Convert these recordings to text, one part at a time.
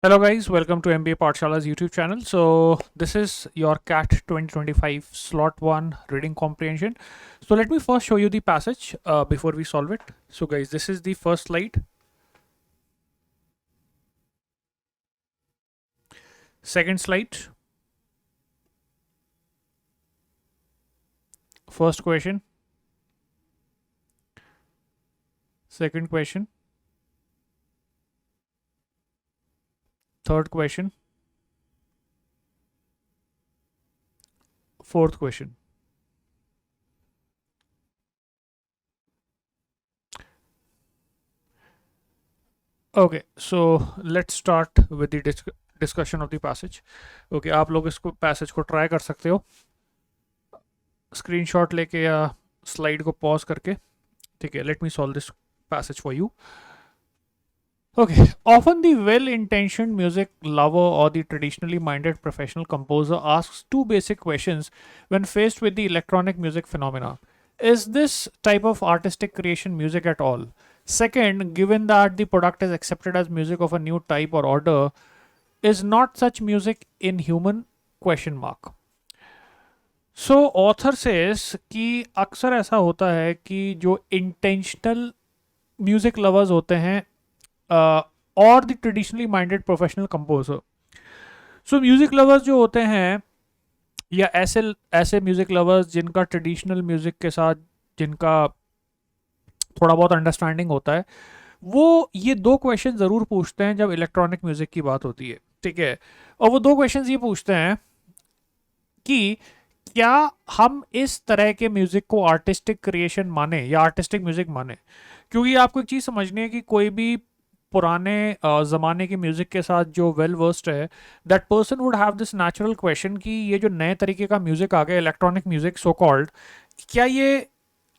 Hello guys, welcome to MBA Pathshala's YouTube channel. So this is your CAT 2025 slot 1 reading comprehension. So let me first show you the passage before we solve it. So guys, this is the first slide. Second slide. First question. Second question. Third question. Fourth question. Okay, so let's start with the discussion of the passage. Okay, आप लोग इसको passage को try कर सकते हो screenshot लेके या slide को पॉज करके. ठीक है, let me solve this passage for you. Okay, often the well intentioned music lover or the traditionally minded professional composer asks two basic questions when faced with the electronic music phenomena. Is this type of artistic creation music at all? Second, given that the product is accepted as music of a new type or order, is not such music inhuman? Question mark. So author says कि अक्सर ऐसा होता है कि जो intentional music lovers होते हैं और the traditionally minded professional composer. So music lovers जो होते हैं या ऐसे ऐसे म्यूजिक लवर्स जिनका ट्रेडिशनल म्यूजिक के साथ जिनका थोड़ा बहुत अंडरस्टैंडिंग होता है, वो ये दो क्वेश्चन ज़रूर पूछते हैं जब इलेक्ट्रॉनिक म्यूजिक की बात होती है. ठीक है, और वो दो क्वेश्चन ये पूछते हैं कि क्या हम इस तरह के म्यूजिक को आर्टिस्टिक क्रिएशन माने या आर्टिस्टिक म्यूजिक माने. क्योंकि आपको एक चीज़ समझनी है कि कोई भी पुराने ज़माने की म्यूज़िक के साथ जो वेल वर्स्ड है, that person would have this natural question कि ये जो नए तरीके का म्यूज़िक आ गया इलेक्ट्रॉनिक म्यूज़िक सो कॉल्ड, क्या ये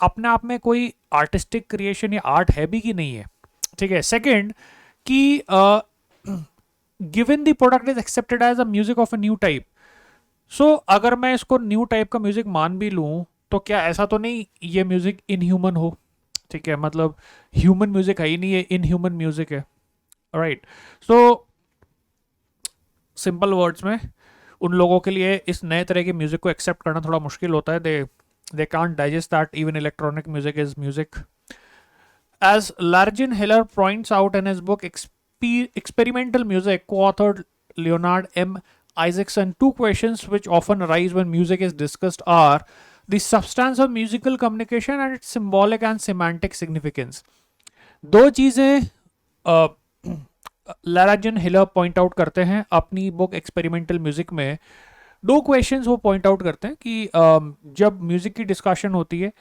अपने आप में कोई आर्टिस्टिक क्रिएशन या आर्ट है भी कि नहीं है. ठीक है. सेकंड कि given the product is accepted as a music of a new type. So अगर मैं इसको न्यू टाइप का म्यूजिक मान भी लूँ तो क्या ऐसा तो नहीं ये म्यूजिक इनह्यूमन हो. ठीक है, मतलब ह्यूमन म्यूजिक है ही नहीं, ये इनह्यूमन म्यूजिक है. राइट. सो सिंपल वर्ड्स में उन लोगों के लिए इस नए तरह के म्यूजिक को एक्सेप्ट करना थोड़ा मुश्किल होता है. They can't digest that even electronic music is music. As Lejaren Hiller points out in his book experimental music, co-authored Leonard M. Isaacson, two questions which often arise when music is discussed are the substance of musical communication and its symbolic and semantic significance. दो चीज़ें लाराजन healer point out करते हैं अपनी book experimental music में. दो questions वो point out करते हैं कि जब म्यूजिक की डिस्कशन होती है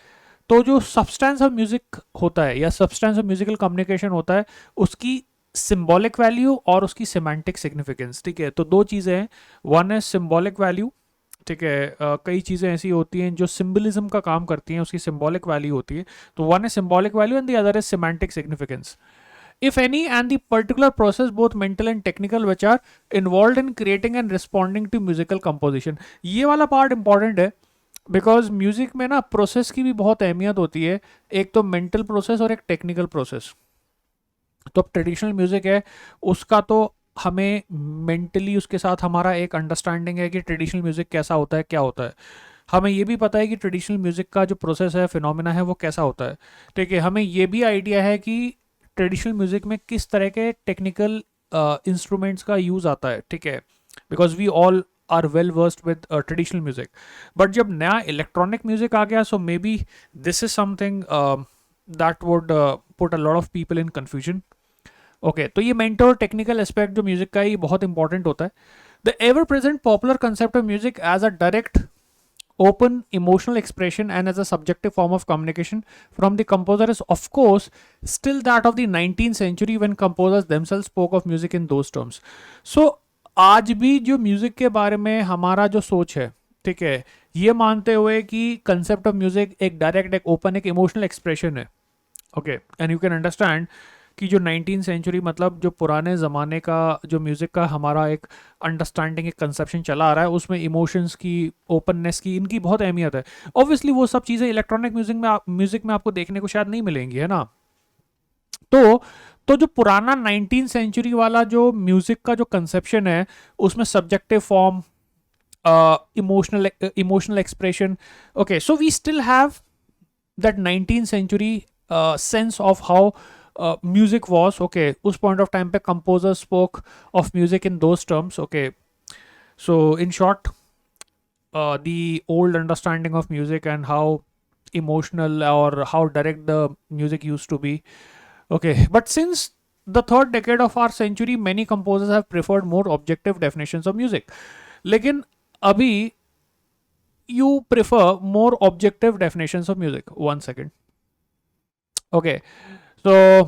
तो जो सब्सटेंस ऑफ म्यूजिक होता है या सब्सटेंस ऑफ म्यूजिकल कम्युनिकेशन होता है उसकी सिंबॉलिक वैल्यू और उसकी सिमेंटिक सिग्निफिकेंस. ठीक है, तो दो चीज़ें हैं. वन है सिंबॉलिक वैल्यू. ठीक है, कई चीज़ें ऐसी होती हैं जो सिंबलिज्म का काम करती हैं, उसकी सिंबॉलिक वैल्यू होती है. तो वन है symbolic value and the other is semantic significance. If any, and the particular process, both mental and technical, which are involved in creating and responding to musical composition. ये वाला part important है because music में ना process की भी बहुत अहमियत होती है. एक तो मेंटल प्रोसेस और एक टेक्निकल प्रोसेस. तो अब ट्रेडिशनल म्यूजिक है उसका तो हमें मेंटली उसके साथ हमारा एक अंडरस्टैंडिंग है कि ट्रेडिशनल म्यूजिक कैसा होता है, क्या होता है. हमें ये भी पता है कि ट्रेडिशनल म्यूजिक का जो प्रोसेस है, फिनोमिना है, वो कैसा होता है. ठीक है, हमें ये भी आइडिया है कि ट्रेडिशनल म्यूजिक में किस तरह के टेक्निकल इंस्ट्रूमेंट्स का यूज़ आता है. ठीक है, because we all are well versed with traditional music. But जब नया इलेक्ट्रॉनिक म्यूजिक आ गया so maybe this is something that would put a lot of people in confusion. Okay, तो ये मेंटल और टेक्निकल एस्पेक्ट जो music का ये बहुत इंपॉर्टेंट होता है. The ever present popular concept of music as a direct open emotional expression and as a subjective form of communication from the composer is of course still that of the 19th century when composers themselves spoke of music in those terms. So आज भी जो music के बारे में हमारा जो सोच है, ठीक है, ये मानते हुए कि कंसेप्ट ऑफ म्यूजिक एक डायरेक्ट, एक ओपन, एक इमोशनल एक्सप्रेशन है. Okay, and you can understand कि जो 19th सेंचुरी मतलब जो पुराने ज़माने का जो म्यूज़िक का हमारा एक अंडरस्टैंडिंग, एक कंसेप्शन चला आ रहा है, उसमें इमोशंस की, ओपननेस की, इनकी बहुत अहमियत है. ऑब्वियसली वो सब चीज़ें इलेक्ट्रॉनिक म्यूज़िक में आपको देखने को शायद नहीं मिलेंगी, है ना. तो तो जो पुराना 19th सेंचुरी वाला जो म्यूजिक का जो कंसेप्शन है, उसमें subjective form, emotional expression, okay, so we still have that 19th century sense of how music was, okay, उस point of time पे composers spoke of music in those terms, okay. So in short, the old understanding of music and how emotional or how direct the music used to be, okay. But since the third decade of our century, many composers have preferred more objective definitions of music. लेकिन अभी you prefer more objective definitions of music. One second. Okay. तो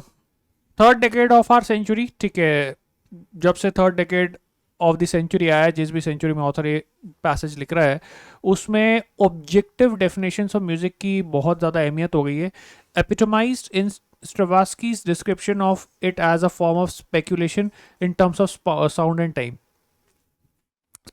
third decade of our century, ठीक है, जब से third decade of the century आया, जिस भी सेंचुरी में ऑथर ये पैसेज लिख रहा है, उसमें ऑब्जेक्टिव डेफिनेशंस ऑफ म्यूजिक की बहुत ज़्यादा अहमियत हो गई है, एपिटोमाइज्ड इन Stravatsky's description of it as a form of speculation in terms of sound and time.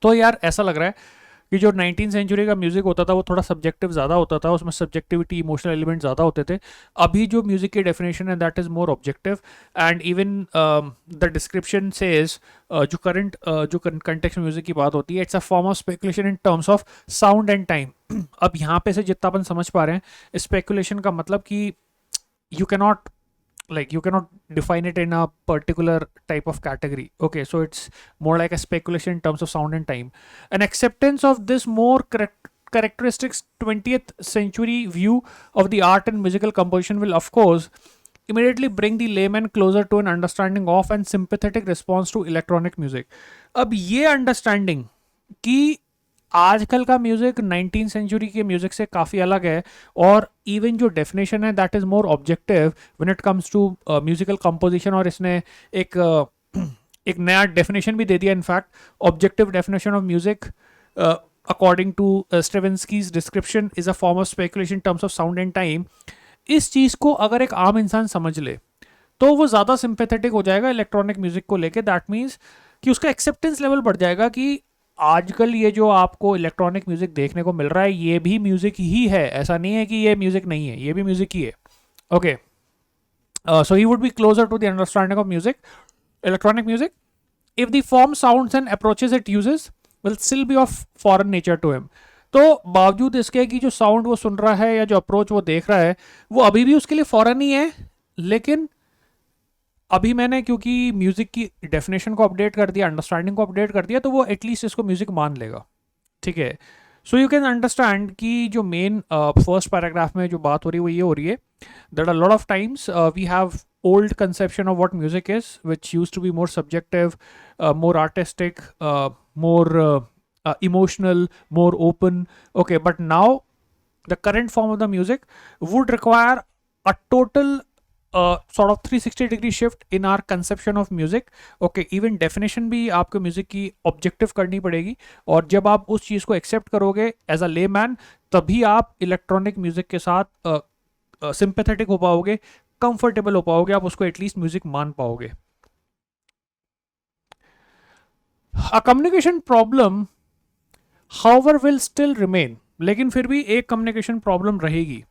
तो यार ऐसा लग रहा है कि जो 19th सेंचुरी का म्यूजिक होता था वो थोड़ा सब्जेक्टिव ज़्यादा होता था, उसमें सब्जेक्टिविटी, इमोशनल एलिमेंट ज़्यादा होते थे. अभी जो म्यूजिक की डेफिनेशन है that is more objective, and even the description says, जो करंट जो कंटेक्स्ट म्यूजिक की बात होती है, it's a form of speculation in terms of sound and time. अब यहाँ पे से जितना अपन समझ पा रहे हैं, स्पेकुलेशन का मतलब कि you cannot define it in a particular type of category, okay, so it's more like a speculation in terms of sound and time. An acceptance of this more characteristic 20th century view of the art and musical composition will of course immediately bring the layman closer to an understanding of and sympathetic response to electronic music. अब ये understanding कि आजकल का music 19th century के music से काफ़ी अलग है, और इवन जो डेफिनेशन है that is more objective when it comes to musical composition, और इसने एक एक नया डेफिनेशन भी दे दिया. In fact objective definition of music according to Stravinsky's description is a form of speculation in terms of sound and time. इस चीज़ को अगर एक आम इंसान समझ ले तो वो ज़्यादा सिंपैथेटिक हो जाएगा इलेक्ट्रॉनिक म्यूजिक को लेके. दैट मीन्स कि उसका एक्सेप्टेंस लेवल बढ़ जाएगा कि आजकल ये जो आपको इलेक्ट्रॉनिक म्यूजिक देखने को मिल रहा है ये भी म्यूजिक ही है, ऐसा नहीं है कि ये म्यूजिक नहीं है, ये भी म्यूजिक ही है, okay. So he would be closer to the understanding of music, electronic music, if the form, sounds and approaches it uses will still be of foreign nature to him. तो बावजूद इसके कि जो साउंड वो सुन रहा है या जो अप्रोच वो देख रहा है वो अभी भी उसके लिए फॉरेन ही है, लेकिन अभी मैंने क्योंकि म्यूजिक की डेफिनेशन को अपडेट कर दिया, अंडरस्टैंडिंग को अपडेट कर दिया, तो वो एटलीस्ट इसको म्यूजिक मान लेगा, ठीक है. सो यू कैन अंडरस्टैंड कि जो मेन फर्स्ट पैराग्राफ में जो बात हो रही है वो ये हो रही है that a lot of times we have old conception of what music is which use to be more subjective, more artistic, more emotional, more open, okay, but now the current form of the music would require a total sort of 360-degree shift in our conception of music, okay. Even definition भी आपको music की objective करनी पड़ेगी, और जब आप उस चीज़ को एक्सेप्ट करोगे एज अ लेमैन तभी आप इलेक्ट्रॉनिक म्यूजिक के साथ सिंपैथेटिक हो पाओगे, कंफर्टेबल हो पाओगे, आप उसको एटलीस्ट म्यूजिक मान पाओगे. A communication problem however will still remain, लेकिन फिर भी एक कम्युनिकेशन प्रॉब्लम रहेगी.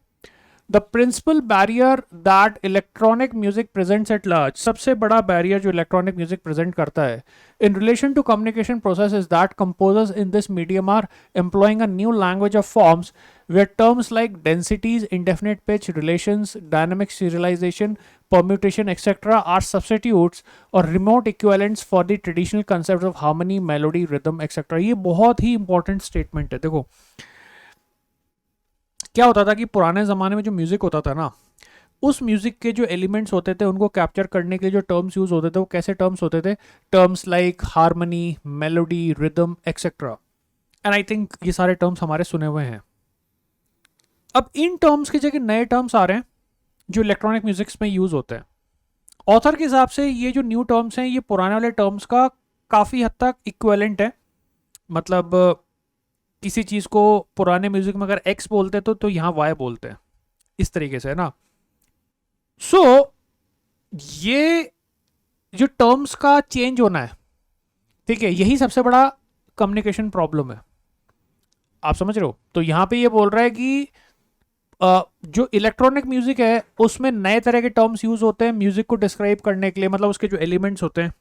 The principal barrier that electronic music presents at large, सबसे बड़ा बैरियर जो इलेक्ट्रॉनिक म्यूजिक प्रेजेंट करता है in relation to communication process is that composers in this medium are employing a new language of forms where terms like densities, indefinite pitch, relations, dynamic serialization, permutation, etc. are substitutes or remote equivalents for the traditional concepts of harmony, melody, rhythm, etc. ये बहुत ही important statement है. देखो क्या होता था कि पुराने ज़माने में जो म्यूज़िक होता था ना, उस म्यूज़िक के जो एलिमेंट्स होते थे उनको कैप्चर करने के लिए जो टर्म्स यूज़ होते थे वो कैसे टर्म्स होते थे? Terms like harmony, melody, rhythm etcetera. And I think ये सारे टर्म्स हमारे सुने हुए हैं. अब इन टर्म्स की जगह नए टर्म्स आ रहे हैं जो इलेक्ट्रॉनिक म्यूजिक्स में यूज़ होते हैं. ऑथर के हिसाब से ये जो न्यू टर्म्स हैं ये पुराने वाले टर्म्स का काफ़ी हद तक इक्विवेलेंट है. मतलब किसी चीज़ को पुराने म्यूजिक में अगर एक्स बोलते तो यहाँ वाई बोलते हैं, इस तरीके से है ना. सो ये जो टर्म्स का चेंज होना है, ठीक है, यही सबसे बड़ा कम्युनिकेशन प्रॉब्लम है. आप समझ रहे हो? तो यहाँ पे ये बोल रहा है कि जो इलेक्ट्रॉनिक म्यूजिक है उसमें नए तरह के टर्म्स यूज होते हैं म्यूजिक को डिस्क्राइब करने के लिए, मतलब उसके जो एलिमेंट्स होते हैं।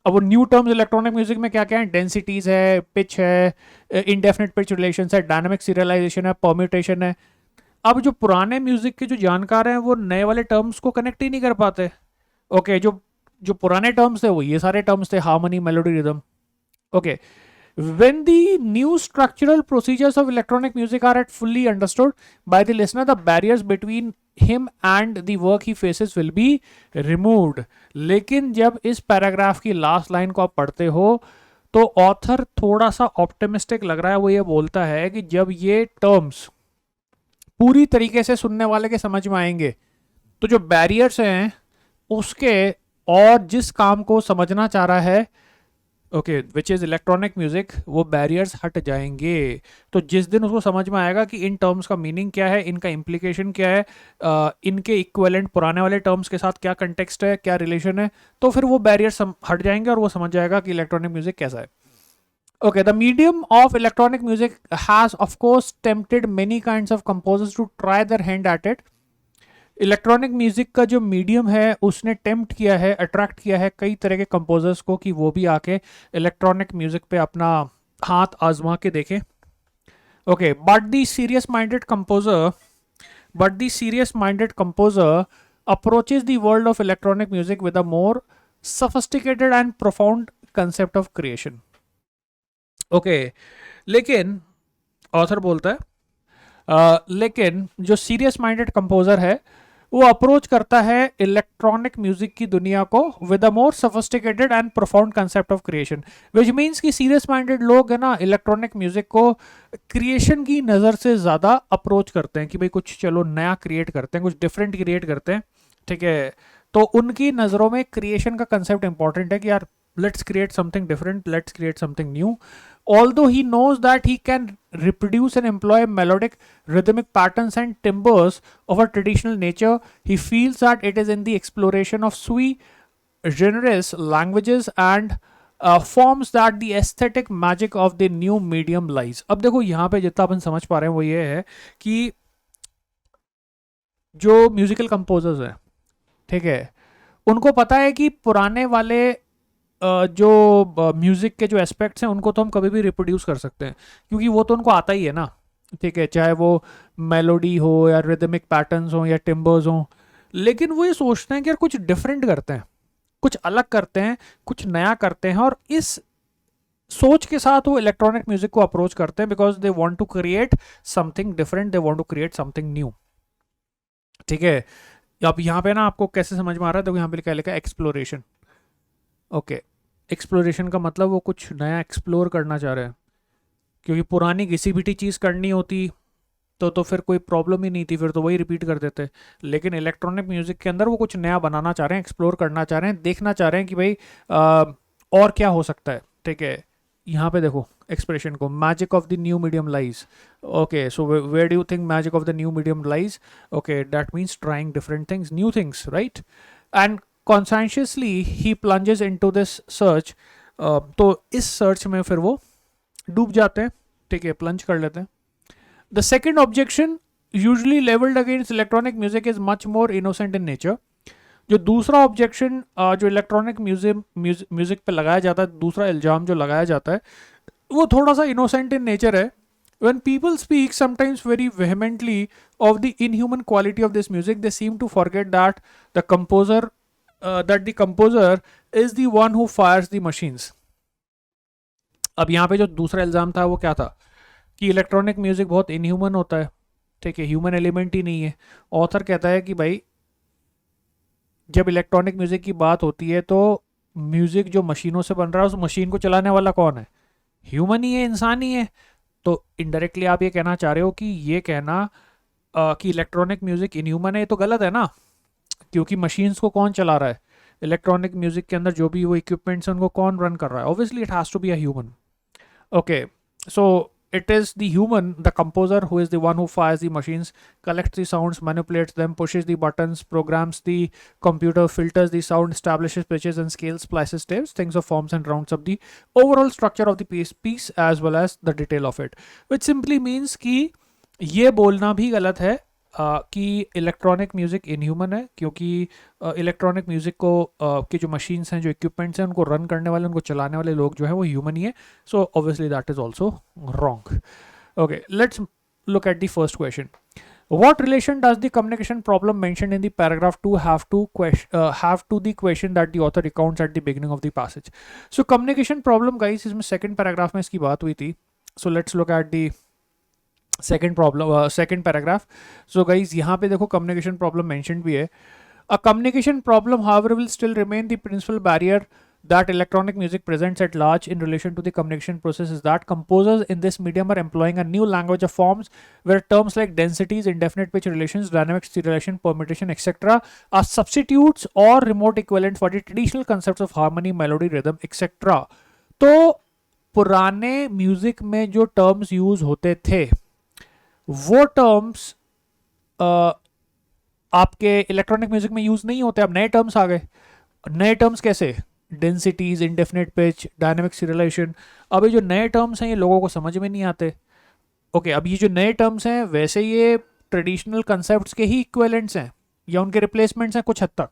अब वो न्यू टर्म्स इलेक्ट्रॉनिक म्यूजिक में क्या क्या है, डेंसिटीज है, पिच है, इंडेफिनिट पिच रिलेशन है, डायनामिक सीरियलाइजेशन है, परम्यूटेशन है। अब जो पुराने म्यूजिक के जो जानकार हैं वो नए वाले टर्म्स को कनेक्ट ही नहीं कर पाते। ओके, जो जो पुराने टर्म्स थे वो ये सारे टर्म्स थे, harmony, melody, rhythm. Okay, when the new structural procedures of electronic music are at fully understood by the listener, the barriers between him and the work he faces will be removed। लेकिन जब इस paragraph की last line को आप पढ़ते हो तो author थोड़ा सा ऑप्टिमिस्टिक लग रहा है। वो ये बोलता है कि जब ये टर्म्स पूरी तरीके से सुनने वाले के समझ में आएंगे तो जो बैरियर्स हैं उसके, और जिस काम को समझना चाह रहा है okay which is electronic music, वो बैरियर्स हट जाएंगे। तो जिस दिन उसको समझ में आएगा कि इन टर्म्स का मीनिंग क्या है, इनका इम्प्लीकेशन क्या है, इनके इक्विवेलेंट पुराने वाले टर्म्स के साथ क्या कंटेक्स्ट है, क्या रिलेशन है, तो फिर वो बैरियर्स हट जाएंगे और वो समझ जाएगा कि इलेक्ट्रॉनिक म्यूजिक कैसा है। Okay, the medium of electronic music has of course tempted many kinds of composers to try their hand at it। Electronic music का जो मीडियम है उसने टेम्प्ट किया है, अट्रैक्ट किया है कई तरह के कंपोजर्स को कि वो भी आके इलेक्ट्रॉनिक म्यूजिक पे अपना हाथ आजमा के देखें। Okay, but the serious minded composer approaches the world of electronic music with a more sophisticated and profound concept of creation। Okay, लेकिन ऑथर बोलता है लेकिन जो सीरियस माइंडेड कंपोजर है वो अप्रोच करता है इलेक्ट्रॉनिक म्यूजिक की दुनिया को with a more sophisticated and profound concept of creation, which means कि सीरियस माइंडेड लोग है ना इलेक्ट्रॉनिक म्यूजिक को क्रिएशन की नज़र से ज़्यादा अप्रोच करते हैं कि भाई कुछ चलो नया क्रिएट करते हैं, कुछ डिफरेंट क्रिएट करते हैं। ठीक है, तो उनकी नज़रों में क्रिएशन का कंसेप्ट इंपॉर्टेंट है कि यार let's create something different, let's create something new। Although he knows that he can reproduce and employ melodic rhythmic patterns and timbres of a traditional nature, he feels that it is in the exploration of sui generis languages and forms that the aesthetic magic of the new medium lies। अब देखो यहाँ पे जितना अपन समझ पा रहे हैं वो ये है कि जो म्यूजिकल कंपोजर्स हैं, ठीक है, उनको पता है कि पुराने वाले जो म्यूज़िक के जो एस्पेक्ट्स हैं उनको तो हम कभी भी रिप्रोड्यूस कर सकते हैं क्योंकि वो तो उनको आता ही है ना। ठीक है, चाहे वो मेलोडी हो या रिदमिक पैटर्न्स हो या टिम्बर्स हो, लेकिन वो ये सोचते हैं कि यार कुछ डिफरेंट करते हैं, कुछ अलग करते हैं, कुछ नया करते हैं, और इस सोच के साथ वो इलेक्ट्रॉनिक म्यूजिक को अप्रोच करते हैं because they want to create something different, they want to create something new. ठीक है, अब यहाँ पे ना आपको कैसे समझ में आ रहा है, तो यहाँ पे क्या लिखा है, एक्सप्लोरेशन। ओके, एक्सप्लोरेशन का मतलब वो कुछ नया एक्सप्लोर करना चाह रहे हैं, क्योंकि पुरानी घिसी पिटी चीज़ करनी होती तो फिर कोई प्रॉब्लम ही नहीं थी, फिर तो वही रिपीट कर देते। लेकिन इलेक्ट्रॉनिक म्यूजिक के अंदर वो कुछ नया बनाना चाह रहे हैं, एक्सप्लोर करना चाह रहे हैं, देखना चाह रहे हैं कि भाई और क्या हो सकता है। ठीक है, यहाँ पे देखो एक्सप्रेशन को, magic of the new medium lies. Okay, so where do you think magic of the new medium lies? Okay, that means trying different things, new things, right? And conscientiously he plunges into this search। तो इस search में फिर वो डूब जाते हैं। ठीक है, प्लंज कर लेते हैं। The second objection usually leveled against electronic music is much more innocent in nature। जो दूसरा ऑब्जेक्शन जो इलेक्ट्रॉनिक म्यूजिक पे लगाया जाता है, दूसरा इल्जाम जो लगाया जाता है वो थोड़ा सा इनोसेंट इन नेचर है। When people speak sometimes very vehemently of the inhuman quality of this music, they seem to forget that the composer is the one who fires the machines। अब यहाँ पे जो दूसरा इल्ज़ाम था वो क्या था कि इलेक्ट्रॉनिक म्यूजिक बहुत इनह्यूमन होता है। ठीक है, ह्यूमन एलिमेंट ही नहीं है। ऑथर कहता है कि भाई जब इलेक्ट्रॉनिक म्यूजिक की बात होती है तो म्यूजिक जो मशीनों से बन रहा है उस मशीन को चलाने वाला कौन है? ह्यूमन ही है, इंसान ही है। तो इनडायरेक्टली आप ये कहना चाह रहे हो कि ये कहना कि इलेक्ट्रॉनिक म्यूजिक इनह्यूमन है, ये तो गलत है ना, क्योंकि मशीन्स को कौन चला रहा है? इलेक्ट्रॉनिक म्यूजिक के अंदर जो भी वो इक्विपमेंट्स हैं उनको कौन रन कर रहा है? Obviously it has to be a human. Okay, so it is the human, the composer, who is the one who fires the machines, collects the sounds, manipulates them, pushes the buttons, programs the computer, filters the sound, establishes pitches and scales, splices tapes, thinks of forms and rounds up the overall structure of the piece as well as the detail of it, which simply means कि ये बोलना भी गलत है कि electronic music inhuman है, क्योंकि electronic music को की जो मशीन्स हैं, जो इक्विपमेंट्स हैं, उनको रन करने वाले, उनको चलाने वाले लोग जो है वो ह्यूमन ही है. So obviously that is also wrong. Okay, let's look at the first question. What relation does the communication problem mentioned in the paragraph 2 have to the question that the author recounts at the beginning of the passage? So communication problem, guys, इसमें second paragraph में इसकी बात हुई थी. So let's look at the second paragraph. So guys, यहाँ पे देखो communication problem mentioned भी है. A communication problem, however, will still remain the principal barrier that electronic music presents at large in relation to the communication process is that composers in this medium are employing a new language of forms where terms like densities, indefinite pitch relations, dynamic relation, permutation, etc. are substitutes or remote equivalent for the traditional concepts of harmony, melody, rhythm, etc. तो पुराने music में जो terms use होते थे वो terms आपके electronic music में use नहीं होते. अब नए टर्म्स आ गए. नए टर्म्स कैसे? Densities, indefinite pitch, dynamic serialisation. अब ये जो नए टर्म्स हैं ये लोगों को समझ में नहीं आते. ओके, अब ये जो नए टर्म्स हैं वैसे ये ट्रेडिशनल कंसेप्ट्स के ही इक्विवेलेंट्स हैं या उनके रिप्लेसमेंट्स हैं कुछ हद तक.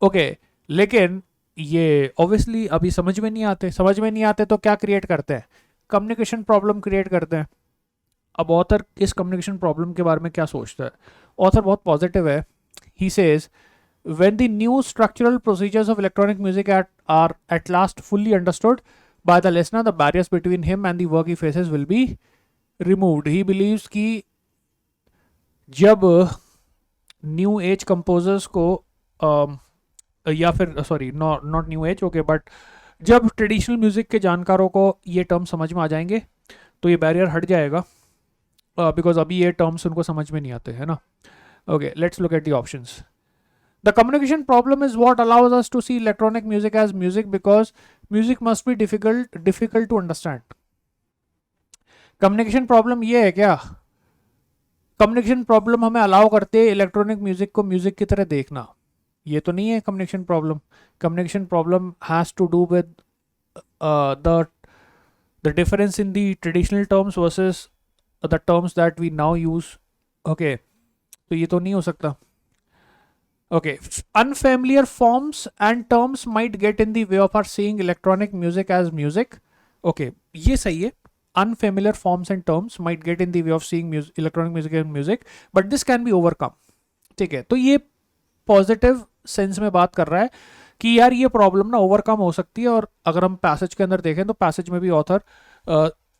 ओके, लेकिन ये ऑब्वियसली अभी समझ में नहीं आते. समझ में नहीं आते तो क्या क्रिएट करते हैं? कम्युनिकेशन प्रॉब्लम क्रिएट करते हैं. अब ऑथर इस कम्युनिकेशन प्रॉब्लम के बारे में क्या सोचता है? ऑथर बहुत पॉजिटिव है. He says when the new structural procedures of electronic music are at last fully understood by the listener, the barriers between him and the work he faces will be removed. He believes कि जब new age composers को या फिर sorry not new age, okay, but जब traditional music के जानकारों को ये टर्म समझ में आ जाएंगे तो ये बैरियर हट जाएगा, बिकॉज अभी ये टर्म्स उनको समझ में नहीं आते, है ना. Okay, let's look at the options. The communication problem is what allows us to see electronic music as music because music must be difficult to understand. Communication problem ये है क्या? Communication problem हमें allow करते हैं electronic music को music की तरह देखना. ये तो नहीं है communication problem. Communication problem has to do with the difference in the traditional terms versus the terms that we now use. Okay, तो ये तो नहीं हो सकता. Okay, unfamiliar forms and terms might get in the way of our seeing electronic music as music. Okay, ये सही है. Unfamiliar forms and terms might get in the way of seeing electronic music as music, but this can be overcome. ठीक है, तो ये positive sense में बात कर रहा है कि यार ये प्रॉब्लम ना ओवरकम हो सकती है. और अगर हम पैसेज के अंदर देखें तो पैसेज में भी author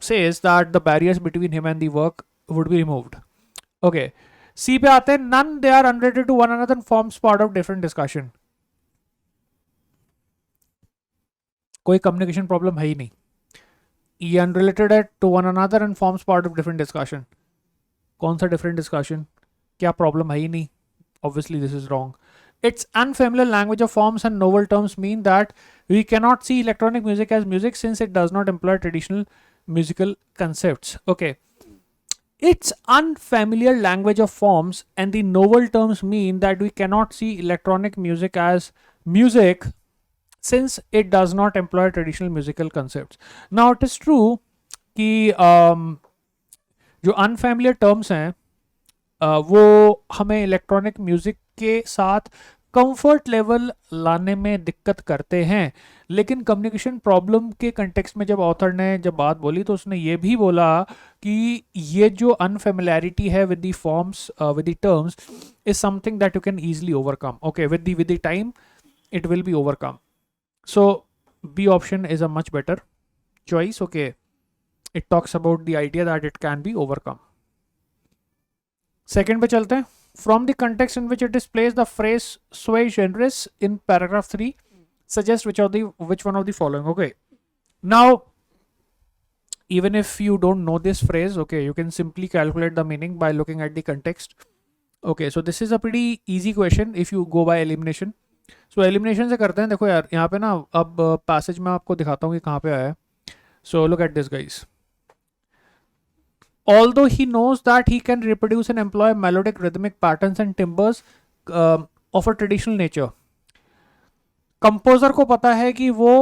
says that the barriers between him and the work would be removed. Okay, C पे आते हैं. None they are unrelated to one another forms part of different discussion. कोई कम्युनिकेशन प्रॉब्लम है ही नहीं. ये अनरिलेटेड है to one another and forms part of different discussion. कौन सा डिफरेंट डिस्कशन? क्या प्रॉब्लम है ही नहीं. Obviously this is wrong. Its unfamiliar language of forms and novel terms mean that we cannot see electronic music as music since it does not employ traditional musical concepts. Okay. Its unfamiliar language of forms and the novel terms mean that we cannot see electronic music as music since it does not employ traditional musical concepts. Now it is true कि जो unfamiliar terms हैं वो हमें electronic music के साथ comfort level लाने में दिक्कत करते हैं. लेकिन कम्युनिकेशन प्रॉब्लम के कंटेक्स्ट में जब ऑथर ने जब बात बोली तो उसने ये भी बोला कि ये जो अनफेमिलैरिटी है with the forms with the terms is something that you can easily overcome. Okay, with the time it will be overcome. So B option is a much better choice. Okay, it talks about the idea that it can be overcome. Second पे चलते हैं. From the context in which it displays, the phrase sui generis in paragraph 3 suggests which one of the following. Okay, now even if you don't know this phrase, okay, you can simply calculate the meaning by looking at the context. Okay, so this is a pretty easy question if you go by elimination. So elimination से करते हैं. देखो यार यहाँ पे ना अब passage में आपको दिखाता हूँ कि कहाँ पे आया है. So look at this, guys. Although he knows that he can reproduce and employ melodic rhythmic patterns and timbres of a traditional nature, composer को पता है कि वो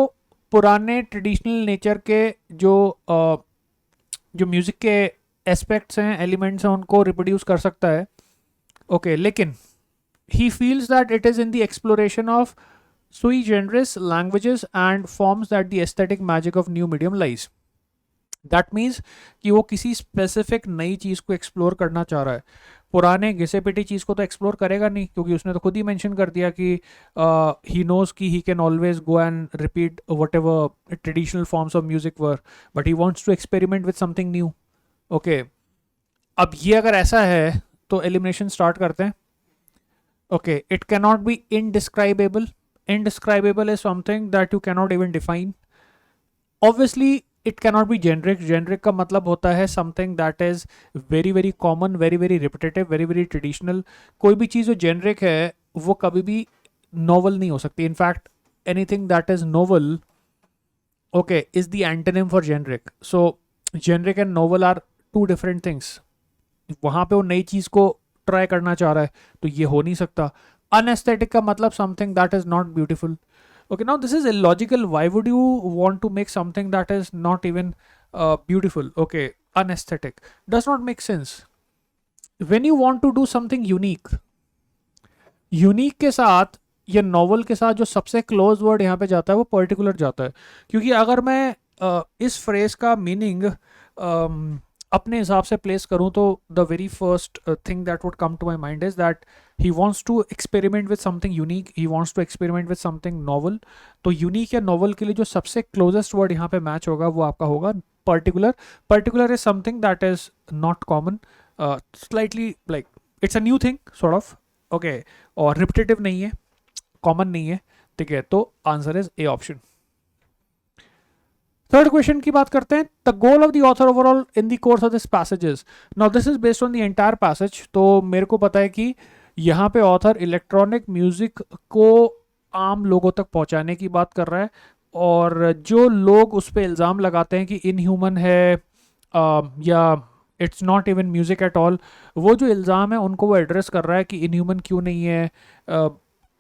पुराने ट्रेडिशनल नेचर के जो म्यूजिक के एस्पेक्ट्स हैं, एलिमेंट्स हैं, उनको रिप्रोड्यूस कर सकता है. Okay, लेकिन he feels that it is in the exploration of sui generis languages and forms that the aesthetic magic of new medium lies. That means कि वो किसी स्पेसिफिक नई चीज़ को एक्सप्लोर करना चाह रहा है. पुराने घिसे पिटी चीज़ को तो एक्सप्लोर करेगा नहीं, क्योंकि उसने तो खुद ही मेंशन कर दिया कि ही नोज कि he can always go and repeat whatever traditional forms of music were, but he wants to experiment with something new. Okay, अब ये अगर ऐसा है तो एलिमिनेशन स्टार्ट करते हैं. Okay, it cannot be indescribable. Indescribable is something that you cannot even define. Obviously it cannot be generic. Generic का मतलब होता है something that is very very common, very very repetitive, very very traditional. कोई भी चीज़ जो generic है वो कभी भी नोवल नहीं हो सकती. In fact anything that is novel, okay, is the antonym for generic. So generic and novel are two different things. वहाँ पे वो नई चीज़ को ट्राई करना चाह रहा है, तो ये हो नहीं सकता. अनएस्थेटिक का मतलब something that is not beautiful. Okay, now this is illogical. Why would you want to make something that is not even beautiful? Okay, unesthetic. Does not make sense. When you want to do something unique, unique के साथ या novel के साथ जो सबसे close word यहाँ पे जाता है वो particular जाता है. क्योंकि अगर मैं इस phrase का meaning अपने हिसाब से प्लेस करूं तो the very first thing that would come to my mind is that he wants to experiment with something unique, he wants to experiment with something novel. तो यूनिक या नॉवल के लिए जो सबसे क्लोजेस्ट वर्ड यहाँ पे मैच होगा वो आपका होगा particular. Particular is something that is not common, slightly like it's a new thing sort of. Okay, और रिपीटेटिव नहीं है, कॉमन नहीं है. ठीक है, तो answer is A option. Third question की बात करते हैं. The goal of the author overall in the course of this passages. Now this is based on the entire passage. तो मेरे को पता है कि यहाँ पे ऑथर इलेक्ट्रॉनिक म्यूजिक को आम लोगों तक पहुँचाने की बात कर रहा है, और जो लोग उस पर इल्ज़ाम लगाते हैं कि इनह्यूमन है या it's not even music at all, वो जो इल्ज़ाम है उनको वो एड्रेस कर रहा है कि इनह्यूमन क्यों नहीं है,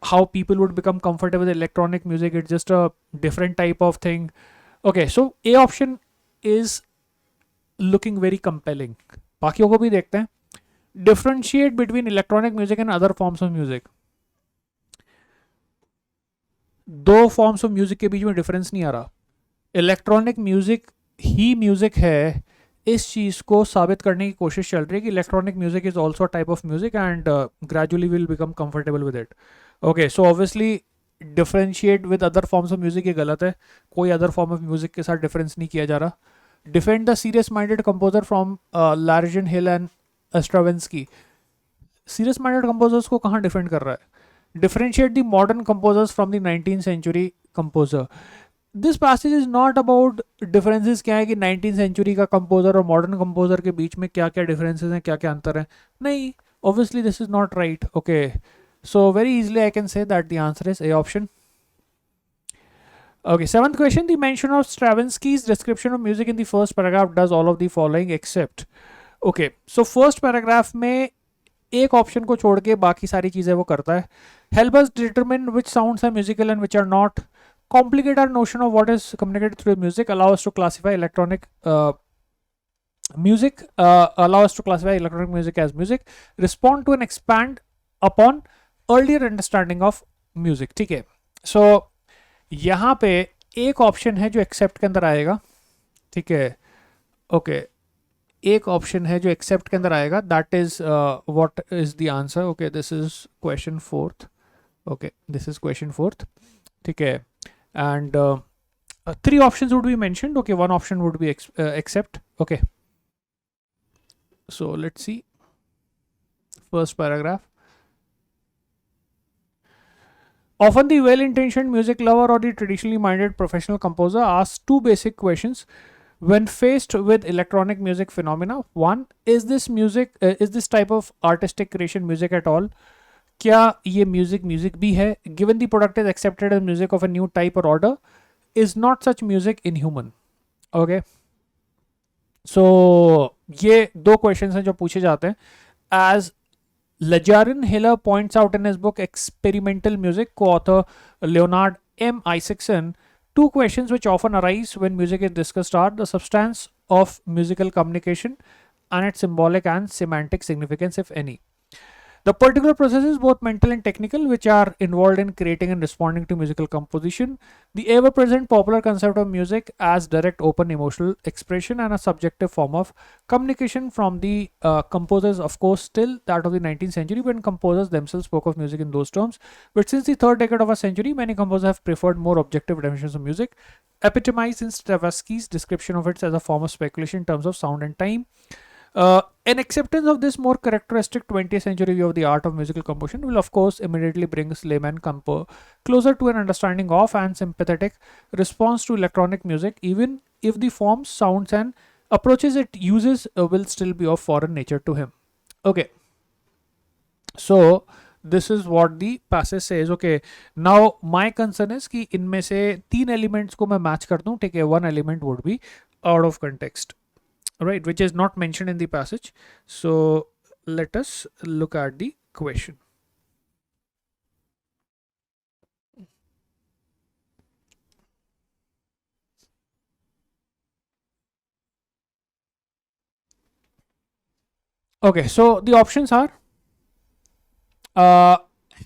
how people would become comfortable with electronic music, it's just a different type of thing. Okay, so A option is looking very compelling. बाकियों को भी देखते हैं. Differentiate between electronic music and other forms of music. दो forms of music के बीच में difference नहीं आ रहा. Electronic music ही music है, इस चीज़ को साबित करने की कोशिश चल रही है कि electronic music is also a type of music and gradually will become comfortable with it. Okay, so obviously differentiate with other forms of music ये गलत है. कोई अदर फॉर्म ऑफ म्यूजिक के साथ डिफरेंस नहीं किया जा रहा. Defend the serious minded composer from Lejaren Hill and Stravinsky. Serious minded composers को कहाँ डिफेंड कर रहा है? Differentiate the modern composers from the 19th century composer. This passage is not about differences क्या है कि 19th सेंचुरी का composer और मॉडर्न कंपोजर के बीच में क्या क्या डिफरेंसेस हैं, क्या क्या अंतर है. नहीं, obviously this is not right. Okay, so very easily I can say that the answer is A option. Okay, seventh question. The mention of Stravinsky's description of music in the first paragraph does all of the following except. Okay, so first paragraph में एक option को छोड़ के बाकी सारी चीज़ें वो करता है. Help us determine which sounds are musical and which are not. Complicate our notion of what is communicated through music. Allow us to classify electronic music. Allow us to classify electronic music as music. Respond to and expand upon earlier understanding of music. ठीक है, सो यहाँ पे एक option है जो accept के अंदर आएगा. ठीक है, ओके, एक ऑप्शन है जो एक्सेप्ट के अंदर आएगा. That is what is the answer. Okay, this is question fourth. Okay, this is question fourth. ठीक है, and three options would be mentioned. Okay, one option would be except. Okay, so let's see first paragraph. Often the well-intentioned music lover or the traditionally minded professional composer asks two basic questions when faced with electronic music phenomena. One, is this type of artistic creation music at all? क्या ये music भी है? Given the product is accepted as music of a new type or order, is not such music inhuman? Okay. So ये दो questions हैं जो पूछे जाते हैं. As Lajarin Hiller points out in his book Experimental Music, co-author Leonard M. Isaacson, two questions which often arise when music is discussed are the substance of musical communication and its symbolic and semantic significance, if any. The particular processes, both mental and technical, which are involved in creating and responding to musical composition. The ever present popular concept of music as direct, open emotional expression and a subjective form of communication from the composers, of course, still that of the 19th century, when composers themselves spoke of music in those terms. But since the third decade of our century, many composers have preferred more objective definitions of music, epitomized in Stravinsky's description of it as a form of speculation in terms of sound and time. An acceptance of this more characteristic 20th century view of the art of musical composition will, of course, immediately bring layman closer to an understanding of and sympathetic response to electronic music, even if the forms, sounds, and approaches it uses will still be of foreign nature to him. Okay, so this is what the passage says. Okay, now my concern is कि इनमें से 3 elements को मैं match कर दूं, ठीक है, one element would be out of context, right, which is not mentioned in the passage. So let us look at the question. Okay, so the options are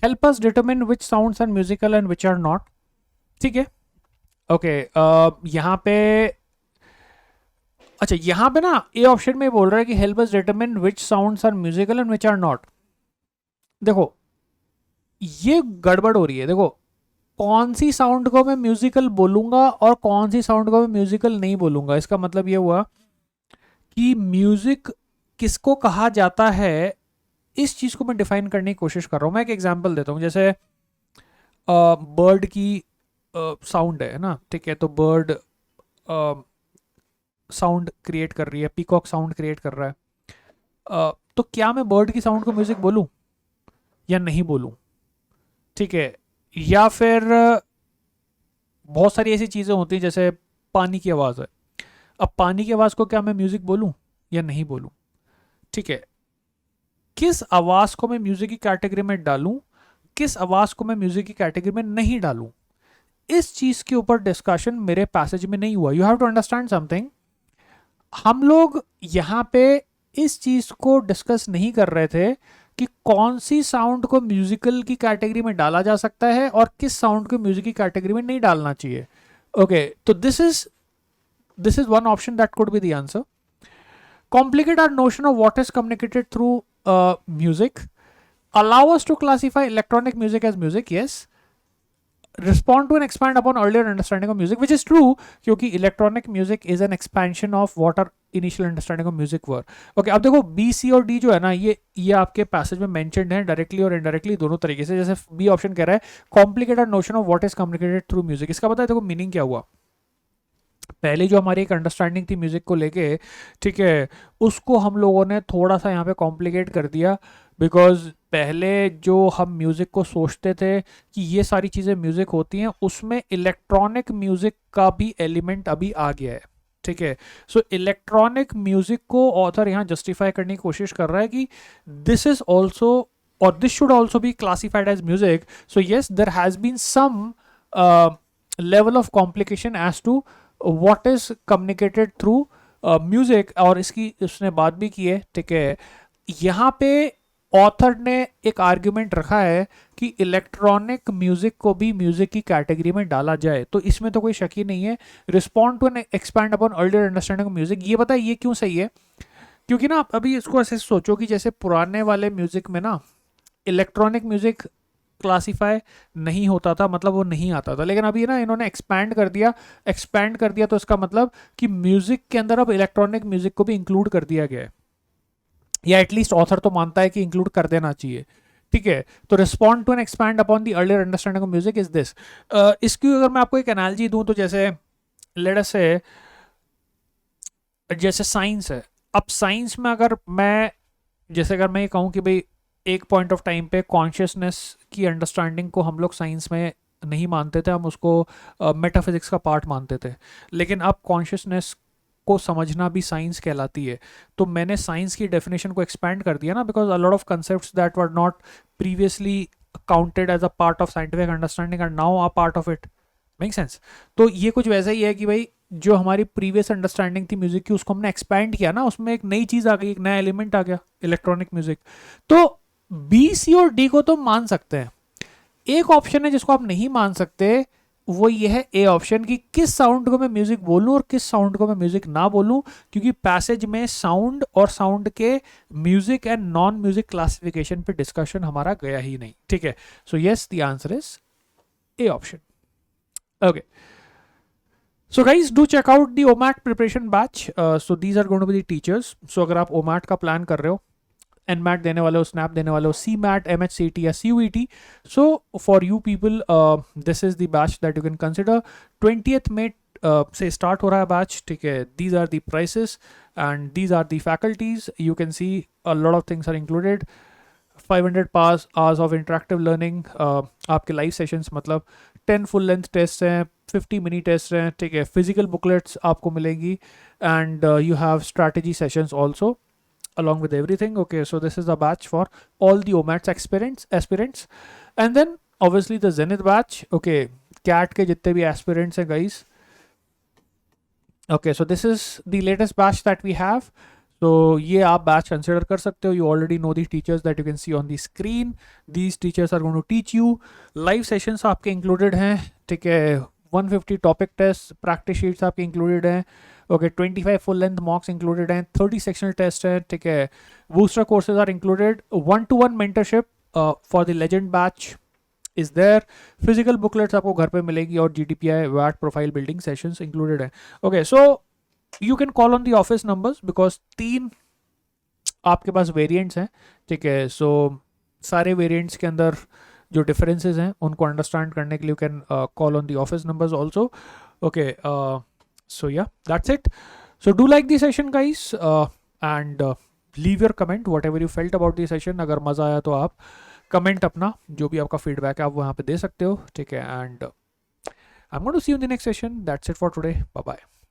help us determine which sounds are musical and which are not. ठीक है, okay, यहाँ पे, अच्छा यहाँ पे ना A option में बोल रहा है कि help us determine which sounds are musical and which are not. देखो ये गड़बड़ हो रही है. देखो कौन सी साउंड को मैं म्यूजिकल बोलूंगा और कौन सी साउंड को मैं म्यूजिकल नहीं बोलूंगा, इसका मतलब ये हुआ कि म्यूजिक किसको कहा जाता है, इस चीज को मैं डिफाइन करने की कोशिश कर रहा हूं. मैं एक एग्जांपल देता हूं, जैसे बर्ड की साउंड है ना, ठीक है, तो बर्ड साउंड क्रिएट कर रही है, पीकॉक साउंड क्रिएट कर रहा है, तो क्या मैं बर्ड की साउंड को म्यूजिक बोलूं या नहीं बोलूं, ठीक है. या फिर बहुत सारी ऐसी चीजें होती हैं, जैसे पानी की आवाज है, अब पानी की आवाज को क्या मैं म्यूजिक बोलूं या नहीं बोलूं, ठीक है. किस आवाज को मैं म्यूजिक की कैटेगरी में डालूं, किस आवाज को मैं म्यूजिक की कैटेगरी में नहीं डालूं, इस चीज के ऊपर डिस्कशन मेरे पैसेज में नहीं हुआ. You have to understand something. हम लोग यहाँ पे इस चीज को डिस्कस नहीं कर रहे थे कि कौन सी साउंड को म्यूजिकल की कैटेगरी में डाला जा सकता है और किस साउंड को म्यूजिक की कैटेगरी में नहीं डालना चाहिए. ओके, तो this is one option that could be the answer. Complicate our notion of what is communicated through music. Allow us to classify electronic music as music. Yes. Respond to and expand upon earlier understanding of music, which is true, क्योंकि electronic music is an expansion of what our initial understanding of music were. Okay, अब देखो B, C और D जो है ना, ये आपके passage में mentioned है डायरेक्टली और इनडायरेक्टली दोनों तरीके से. जैसे B ऑप्शन कह रहा है complicate our notion of what is communicated through music. इसका पता है देखो मीनिंग क्या हुआ. पहले जो हमारी एक अंडरस्टैंडिंग थी म्यूजिक को लेके, ठीक है, उसको हम लोगों ने थोड़ा सा यहाँ पे कॉम्प्लिकेट कर दिया. बिकॉज पहले जो हम म्यूजिक को सोचते थे कि ये सारी चीज़ें म्यूजिक होती हैं, उसमें इलेक्ट्रॉनिक म्यूजिक का भी एलिमेंट अभी आ गया है, ठीक है. सो इलेक्ट्रॉनिक म्यूजिक को ऑथर यहाँ जस्टिफाई करने की कोशिश कर रहा है कि दिस इज ऑल्सो और this should also be classified as music. So yes, there has been some level of complication as to what is communicated through music, और इसकी उसने बात भी की है, ठीक है. यहाँ पे ऑथर ने एक आर्ग्यूमेंट रखा है कि इलेक्ट्रॉनिक म्यूजिक को भी म्यूजिक की कैटेगरी में डाला जाए, तो इसमें तो कोई शक ही नहीं है. Respond to and expand upon earlier understanding of music, ये बताइए ये क्यों सही है. क्योंकि ना अभी इसको ऐसे सोचो कि जैसे पुराने वाले म्यूजिक में ना इलेक्ट्रॉनिक म्यूजिक क्लासीफाई नहीं होता था, मतलब वो नहीं आता था, लेकिन अभी ना इन्होंने एक्सपैंड कर दिया, तो इसका मतलब कि म्यूजिक के अंदर अब इलेक्ट्रॉनिक म्यूजिक को भी इंक्लूड कर दिया गया है, या एटलीस्ट ऑथर तो मानता है कि इंक्लूड कर देना चाहिए, ठीक है. तो respond to and expand upon the earlier understanding of music is this. इसकी अगर मैं आपको एक एनालॉजी दूं, तो जैसे लेट अस से जैसे साइंस है. अब साइंस में अगर मैं ये कहूँ कि भाई एक पॉइंट ऑफ टाइम पे कॉन्शियसनेस की अंडरस्टैंडिंग को हम लोग साइंस में नहीं मानते थे, हम उसको मेटाफिजिक्स का पार्ट मानते थे, लेकिन अब कॉन्शियसनेस को समझना भी साइंस कहलाती है. तो मैंने साइंस की डेफिनेशन को एक्सपैंड कर दिया ना, because a lot of concepts that were not previously counted as a part of scientific understanding are now a part of it. Make sense. तो ये कुछ वैसा ही है कि भाई जो हमारी प्रीवियस अंडरस्टैंडिंग थी म्यूजिक की, उसको हमने एक्सपैंड किया ना, उसमें एक नई चीज़ आ गई, एक नया एलिमेंट आ गया, इलेक्ट्रॉनिक म्यूजिक. तो बी सी और डी को तो मान सकते हैं, एक ऑप्शन है जिसको आप नहीं मान सकते, वो ये है ए ऑप्शन की किस साउंड को मैं म्यूजिक बोलूं और किस साउंड को मैं म्यूजिक ना बोलूं, क्योंकि पैसेज में साउंड और साउंड के music and non music classification पे डिस्कशन हमारा गया ही नहीं, ठीक है। So yes, the answer is A option. Okay, so guys, do check out the OMAT preparation batch. So these are going to be the teachers. So अगर आप OMAT का plan कर रहे हो, NMAT देने वाले हो, SNAP देने वाले हो, CMAT, MHCT या CUET, so for you people, this is the batch that you can consider. 20th May से start हो रहा है batch, ठीक है। These are the prices and these are the faculties. You can see a lot of things are included. 500 hours of interactive learning, आपके live sessions, मतलब 10 full length tests हैं, 50 mini tests हैं, ठीक है। Physical booklets आपको मिलेंगी and you have strategy sessions also along with everything. Okay, so this is the batch for all the OMATs aspirants, and then obviously the Zenith batch. Okay, CAT के जितने भी aspirants हैं guys. Okay, so this is the latest batch that we have. So ये आप batch consider कर सकते हो. You already know the teachers that you can see on the screen. These teachers are going to teach you. Live sessions आपके included हैं, ठीक है। 150 topic tests, practice sheets आपके included हैं। Okay, 25 full length mocks included हैं, 30 sectional tests हैं, ठीक है। Booster courses are included. 1-to-1 mentorship for the legend batch is there. Physical booklets आपको घर पे मिलेगी और GDPI VAT profile building sessions included हैं। Okay, so you can call on the office numbers because 3 आपके पास वेरिएंट्स हैं, ठीक है। सो सारे वेरिएंट्स के अंदर जो डिफरेंसेस हैं उनको अंडरस्टैंड करने के लिए you can call on the office numbers also. Okay, so yeah that's it. So do like the session guys and leave your comment whatever you felt about the session. अगर मज़ा आया तो आप comment अपना जो भी आपका feedback है आप वहाँ पे दे सकते हो, ठीक है। And I am going to see you in the next session. That's it for today, bye bye.